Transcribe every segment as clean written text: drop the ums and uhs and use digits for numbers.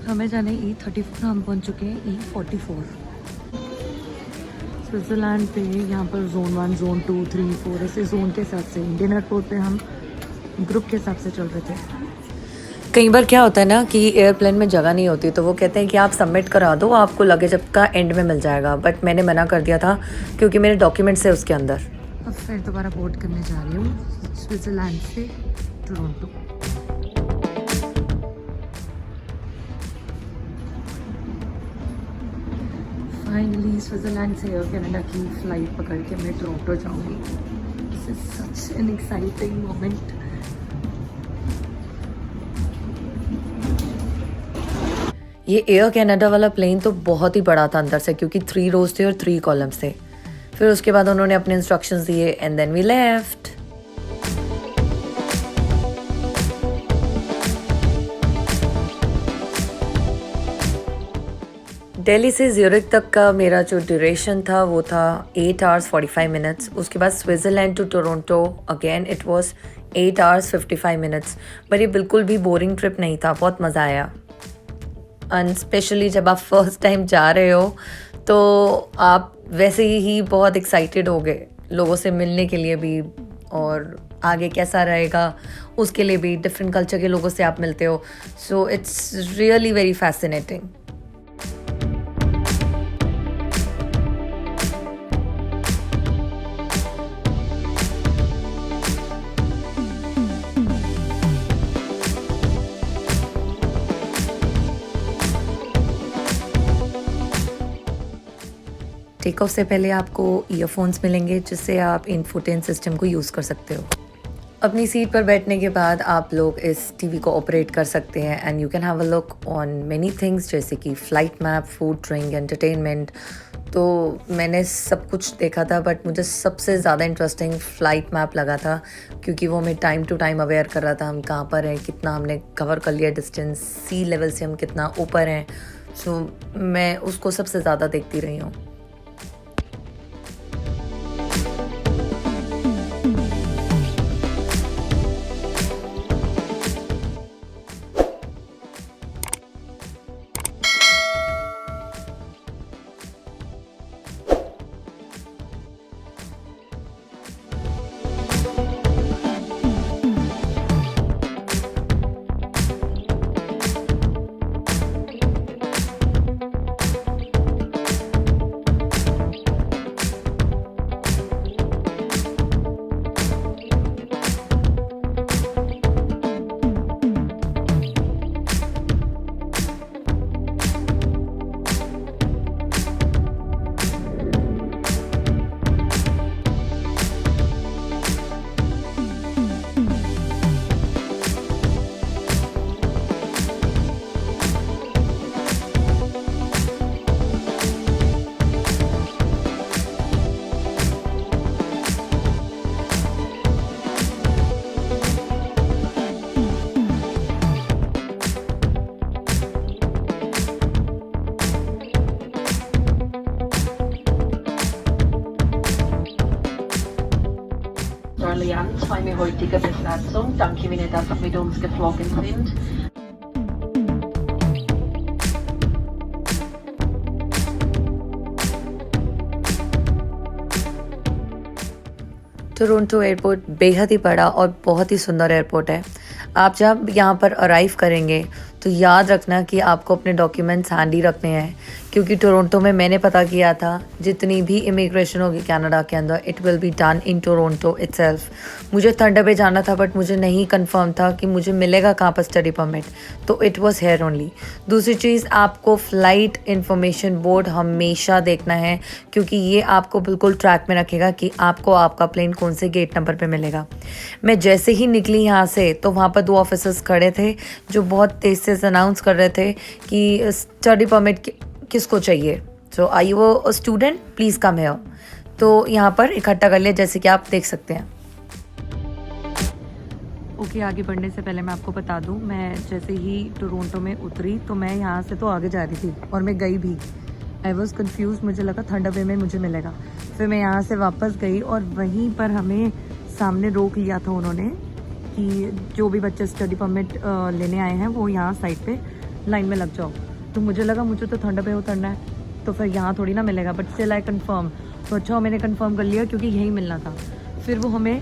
हमें जाना है E34, हम पहुंच चुके हैं E44। स्विट्ज़रलैंड पे यहाँ पर जोन 1, जोन 2, 3, 4 ऐसे जोन के हिसाब से, इंडियन एयरपोर्ट पे हम ग्रुप के हिसाब से चल रहे थे। कई बार क्या होता है ना कि एयरप्लेन में जगह नहीं होती, तो वो कहते हैं कि आप सबमिट करा दो, आपको लगेज का एंड में मिल जाएगा, बट मैंने मना कर दिया था क्योंकि मेरे डॉक्यूमेंट्स है उसके अंदर। अब फिर दोबारा बोर्ड करने जा रही हूँ स्विट्ज़रलैंड से टोरंटो। फाइनली स्विट्ज़रलैंड से एयर कनाडा की फ़्लाइट पकड़ के मैं टोरंटो जाऊँगी। This is such an exciting moment. ये एयर कनाडा वाला प्लेन तो बहुत ही बड़ा था अंदर से, क्योंकि 3 रोज थे और 3 कॉलम्स थे। फिर उसके बाद उन्होंने अपने इंस्ट्रक्शंस दिए and then we left. Delhi से ज़्यूरिख तक का मेरा जो ड्यूरेशन था वो था 8 आवर्स 45 मिनट्स। उसके बाद Switzerland to Toronto again it was 8 hours 55 minutes. पर ये बिल्कुल भी बोरिंग ट्रिप नहीं था, बहुत मज़ा आया। एंड स्पेशली जब आप फर्स्ट टाइम जा रहे हो तो आप वैसे ही बहुत एक्साइटेड हो गए लोगों से मिलने के लिए भी, और आगे कैसा रहेगा उसके लिए भी। डिफरेंट कल्चर के लोगों से आप मिलते हो, so it's really very fascinating. Take off से पहले आपको ईयरफोन्स मिलेंगे जिससे आप इनफोटेन सिस्टम को यूज़ कर सकते हो। अपनी सीट पर बैठने के बाद आप लोग इस टीवी को ऑपरेट कर सकते हैं and you can have a look on many things, जैसे कि flight map, food, drink, entertainment. तो मैंने सब कुछ देखा था, बट मुझे सबसे ज़्यादा इंटरेस्टिंग फ़्लाइट मैप लगा था, क्योंकि वो हमें टाइम टू टाइम अवेयर कर रहा था हम कहाँ पर हैं, कितना हमने कवर कर लिया डिस्टेंस, सी लेवल से हम कितना ऊपर हैं। सो मैं उसको सबसे ज़्यादा देखती रही हूँ। Allianz war eine heutige Besatzung. Danke, wenn ihr das auch mit uns geflogen sind. Toronto airport बेहद ही बड़ा और बहुत ही सुंदर एयरपोर्ट है। आप जब यहाँ पर अराइव करेंगे तो याद रखना कि आपको अपने डॉक्यूमेंट्स हैंडी रखने हैं, क्योंकि टोरंटो में मैंने पता किया था जितनी भी इमिग्रेशन होगी कनाडा के अंदर it will be done in Toronto itself. मुझे थंडर बे जाना था, बट मुझे नहीं कंफर्म था कि मुझे मिलेगा कहाँ पर स्टडी परमिट, तो इट वाज हेयर ओनली। दूसरी चीज़, आपको फ़्लाइट इंफॉर्मेशन बोर्ड हमेशा देखना है, क्योंकि ये आपको बिल्कुल ट्रैक में रखेगा कि आपको आपका प्लेन कौन से गेट नंबर पे मिलेगा। मैं जैसे ही निकली यहाँ से तो वहाँ पर 2 ऑफिसर्स खड़े थे जो बहुत तेज़ से अनाउंस कर रहे थे कि स्टडी परमिट किसको चाहिए, so I you a student please come here. तो यहाँ पर इकट्ठा कर लिया, जैसे कि आप देख सकते हैं। ओके, आगे बढ़ने से पहले मैं आपको बता दूं, मैं जैसे ही टोरंटो में उतरी तो मैं यहाँ से तो आगे जा रही थी और मैं गई भी। आई वॉज कन्फ्यूज, मुझे लगा थंडर बे में मुझे मिलेगा। फिर मैं यहाँ से वापस गई और वहीं पर हमें सामने रोक लिया था उन्होंने कि जो भी बच्चे स्टडी परमिट लेने आए हैं वो यहाँ साइड पे लाइन में लग जाओ। तो मुझे लगा मुझे तो थंड पे उतरना है, तो फिर यहाँ थोड़ी ना मिलेगा, बट स्टिल आई कंफर्म। तो अच्छा मैंने कंफर्म कर लिया क्योंकि यही मिलना था। फिर वो हमें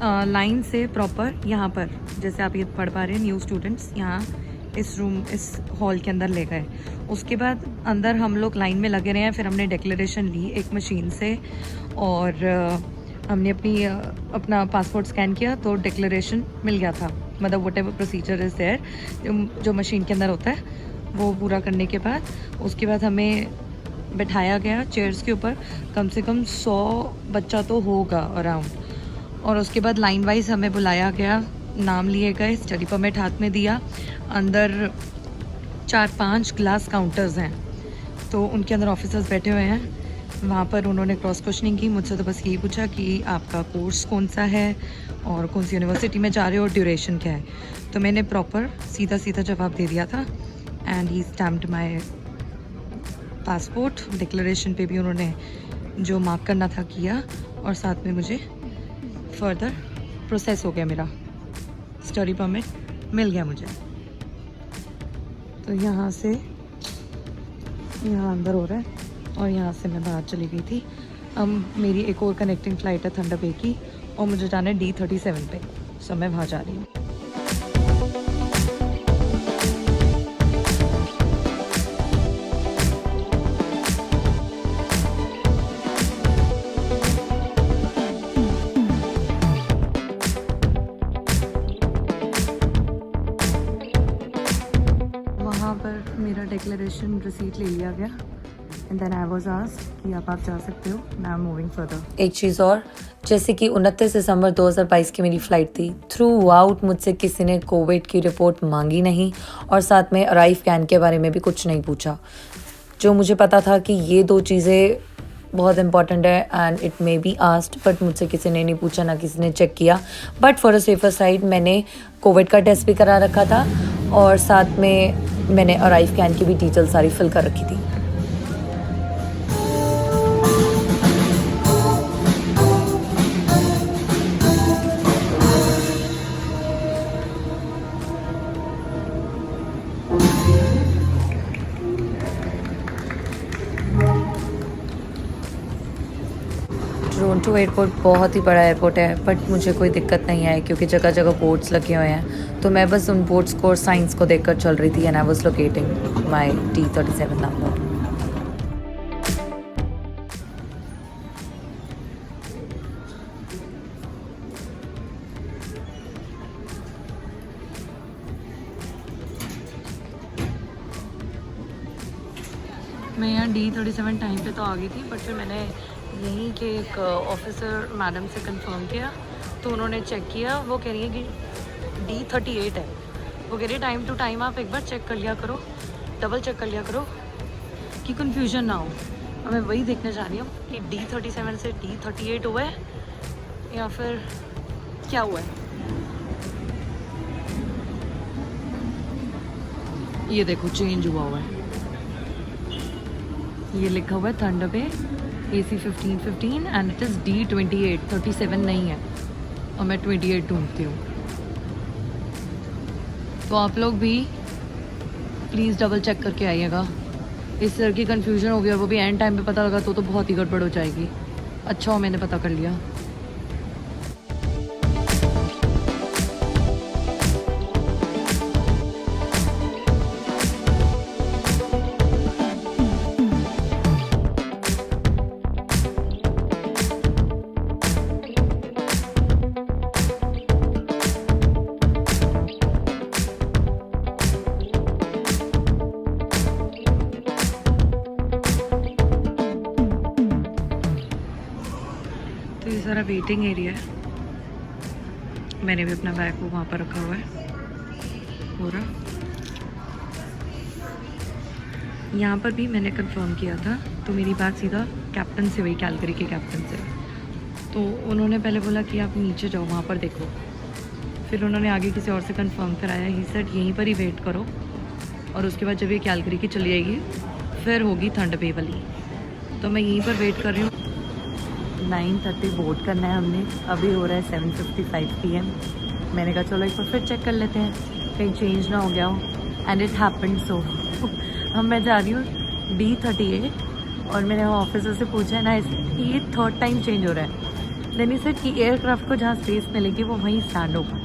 लाइन से प्रॉपर यहाँ पर, जैसे आप ये पढ़ पा रहे हैं न्यू स्टूडेंट्स, यहाँ इस रूम, इस हॉल के अंदर ले गए। उसके बाद अंदर हम लोग लाइन में लगे रहे हैं। फिर हमने डिक्लेरेशन ली एक मशीन से, और हमने अपना पासपोर्ट स्कैन किया तो डिक्लेरेशन मिल गया था। मतलब whatever procedure is there जो मशीन के अंदर होता है, वो पूरा करने के बाद उसके बाद हमें बैठाया गया चेयर्स के ऊपर। कम से कम 100 बच्चा तो होगा अराउंड। और उसके बाद लाइन वाइज हमें बुलाया गया, नाम लिए गए, स्टडी परमिट हाथ में दिया। अंदर 4-5 ग्लास काउंटर्स हैं, तो उनके अंदर ऑफिसर्स बैठे हुए हैं। वहाँ पर उन्होंने क्रॉस क्वेश्चनिंग की मुझसे। तो बस यही पूछा कि आपका कोर्स कौन सा है और कौन सी यूनिवर्सिटी में जा रहे हो और ड्यूरेशन क्या है। तो मैंने प्रॉपर सीधा जवाब दे दिया था। And he stamped my passport. Declaration पे भी उन्होंने जो मार्क करना था किया, और साथ में मुझे फर्दर प्रोसेस हो गया, मेरा स्टडी परमिट मिल गया मुझे। तो यहाँ से यहाँ अंदर हो रहा है, और यहाँ से मैं बाहर चली गई थी। अब मेरी एक और कनेक्टिंग फ़्लाइट है थंडर बे की, और मुझे जाना है D37 पे। सो मैं वहाँ जा रही हूँ। वहाँ पर मेरा डिक्लेरेशन रिसीट ले लिया गया। And then I was asked कि आप जा सकते हो, now I am moving further. एक चीज़ और, जैसे कि 29 दिसंबर 2022 की मेरी फ़्लाइट थी, थ्रू आउट मुझसे किसी ने कोविड की रिपोर्ट मांगी नहीं, और साथ में अराइव कैन के बारे में भी कुछ नहीं पूछा। जो मुझे पता था कि ये 2 चीज़ें बहुत इंपॉर्टेंट है and it may be asked, but मुझसे किसी ने नहीं पूछा, ना किसी ने चेक किया। But for a safer side मैंने कोविड का टेस्ट भी करा रखा था, और साथ में मैंने अराइव कैन की भी डिटेल सारी फिल कर रखी थी। टोरंटो एयरपोर्ट बहुत ही बड़ा एयरपोर्ट है, बट मुझे कोई दिक्कत नहीं आई क्योंकि जगह जगह बोर्ड्स लगे हुए हैं। तो मैं बस उन बोर्ड्स को और साइंस को देखकर चल रही थी। And I was locating my D37 number. मैं यहाँ D37 टाइम पे तो आ गई थी, बट फिर मैंने यहीं के एक ऑफिसर मैडम से कंफर्म किया, तो उन्होंने चेक किया। वो कह रही है कि D38 है। वो कह रही है टाइम टू टाइम आप एक बार चेक कर लिया करो, डबल चेक कर लिया करो कि कन्फ्यूजन ना हो। और मैं वही देखने जा रही हूँ कि D37 से D38 हुआ है या फिर क्या हुआ है। ये देखो चेंज हुआ है, ये लिखा हुआ है Thunder Bay AC 1515 and it is D28, 37 नहीं है, और मैं 28 ढूंढती हूँ। तो आप लोग भी प्लीज़ डबल चेक करके आइएगा। इस तरह की कन्फ्यूजन हो गई और वो भी एंड टाइम पे पता लगा तो बहुत ही गड़बड़ हो जाएगी। अच्छा हो मैंने पता कर लिया। तो ये सारा वेटिंग एरिया है। मैंने भी अपना बैग को वहाँ पर रखा हुआ है पूरा। यहाँ पर भी मैंने कंफर्म किया था, तो मेरी बात सीधा कैप्टन से हुई, कैलगरी के कैप्टन से। तो उन्होंने पहले बोला कि आप नीचे जाओ, वहाँ पर देखो। फिर उन्होंने आगे किसी और से कंफर्म कराया। ही सेड यहीं पर ही वेट करो, और उसके बाद जब ये कैलगरी की चली जाएगी फिर होगी थंडर बे वाली। तो मैं यहीं पर वेट कर रही हूँ। 9:30 बोर्ड करना है हमने, अभी हो रहा है 7:55 PM। मैंने कहा चलो एक बार फिर चेक कर लेते हैं कहीं चेंज ना हो गया हो। And it happened so. अब मैं जा रही हूँ D38 और मैंने ऑफिसर से पूछा है ना, ये थर्ड टाइम चेंज हो रहा है। देन ही सेड कि एयरक्राफ्ट को जहाँ स्पेस मिलेगी वो वहीं स्टैंड होगा,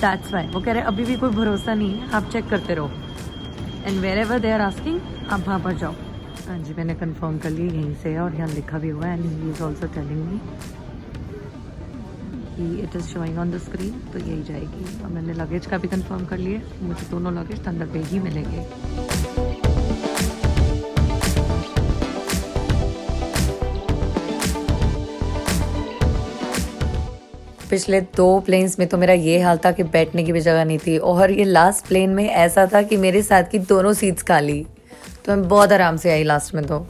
दैट्स वाई। वो कह रहे अभी भी कोई भरोसा नहीं है, आप चेक करते रहो, and wherever they are asking आप वहाँ पर जाओ। हाँ जी, मैंने कंफर्म कर लिया यहीं से है और यहाँ लिखा भी हुआ है, and he is also telling me कि it is showing on the screen, तो यही जाएगी। और मैंने लगेज का भी कंफर्म कर लिया, मुझे दोनों लगेज थंडर पे ही मिलेंगे। पिछले 2 प्लेन्स में तो मेरा ये हाल था कि बैठने की भी जगह नहीं थी, और ये लास्ट प्लेन में ऐसा था कि मेरे साथ की दोनों सीट्स खाली, तो मैं बहुत आराम से आई लास्ट में। तो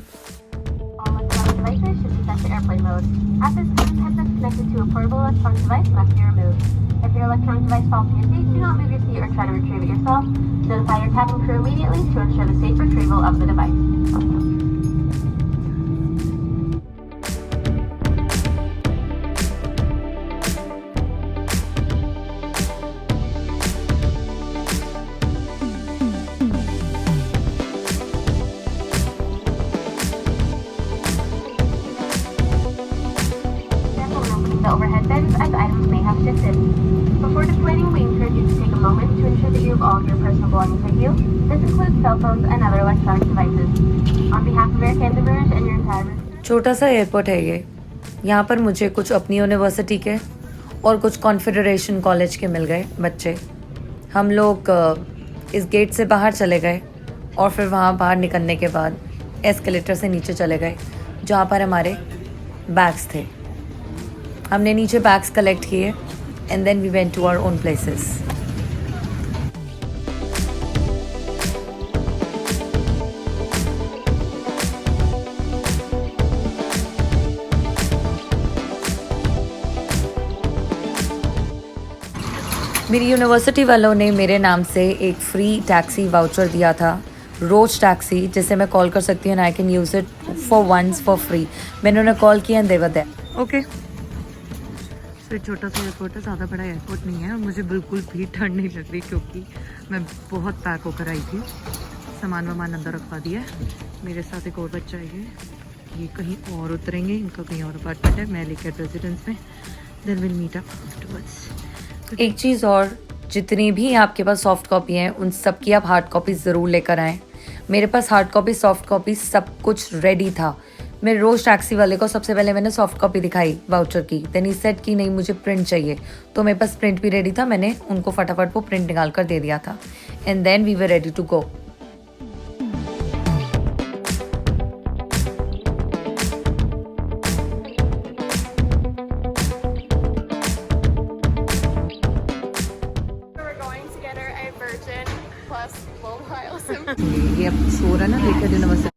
the overhead bins as items may have shifted. Before deploying, we encourage you to take a moment to ensure that you have all of your personal belongings with you. This includes cell phones and other electronic devices. On behalf of Air Canada Rouge and your entire छोटा सा airport है ये। यहाँ पर मुझे कुछ अपनी university के और कुछ कॉन्फेडरेशन कॉलेज के मिल गए बच्चे। हम लोग इस गेट से बाहर चले गए और फिर वहाँ बाहर निकलने के बाद एस्केलेटर से नीचे चले गए जहाँ पर हमारे बैग्स थे। हमने नीचे बैग्स कलेक्ट किए and then we went to our own places. मेरी यूनिवर्सिटी वालों ने मेरे नाम से एक फ्री टैक्सी वाउचर दिया था, रोज टैक्सी, जिसे मैं कॉल कर सकती हूँ, I can use it for once for free. मैंने उन्हें कॉल किया and they were there. Okay, तो छोटा सा एयरपोर्ट है, ज़्यादा बड़ा एयरपोर्ट नहीं है। और मुझे बिल्कुल भी ठंड नहीं लग रही क्योंकि मैं बहुत पैक होकर आई थी। सामान वामान अंदर रखवा दिया है। मेरे साथ एक और बच्चा है, ये कहीं और उतरेंगे, इनका कहीं और अपार्टमेंट है, मैं लेकर रेजिडेंस में, then will meet up afterwards. एक चीज़ और, जितनी भी आपके पास सॉफ्ट कॉपी हैं उन सब की आप हार्ड कॉपी ज़रूर लेकर आएँ। मेरे पास हार्ड कॉपी, सॉफ्ट कॉपी सब कुछ रेडी था। मैं रोज़ टैक्सी वाले को सबसे पहले मैंने सॉफ्ट कॉपी दिखाई वाउचर की, देन ही सेड कि नहीं मुझे प्रिंट चाहिए, तो मेरे पास प्रिंट भी रेडी था। मैंने उनको फटाफट वो प्रिंट निकाल कर दे दिया था and then we were ready to go. ये अब सो रहा है ना, लेकर यूनिवर्सिटी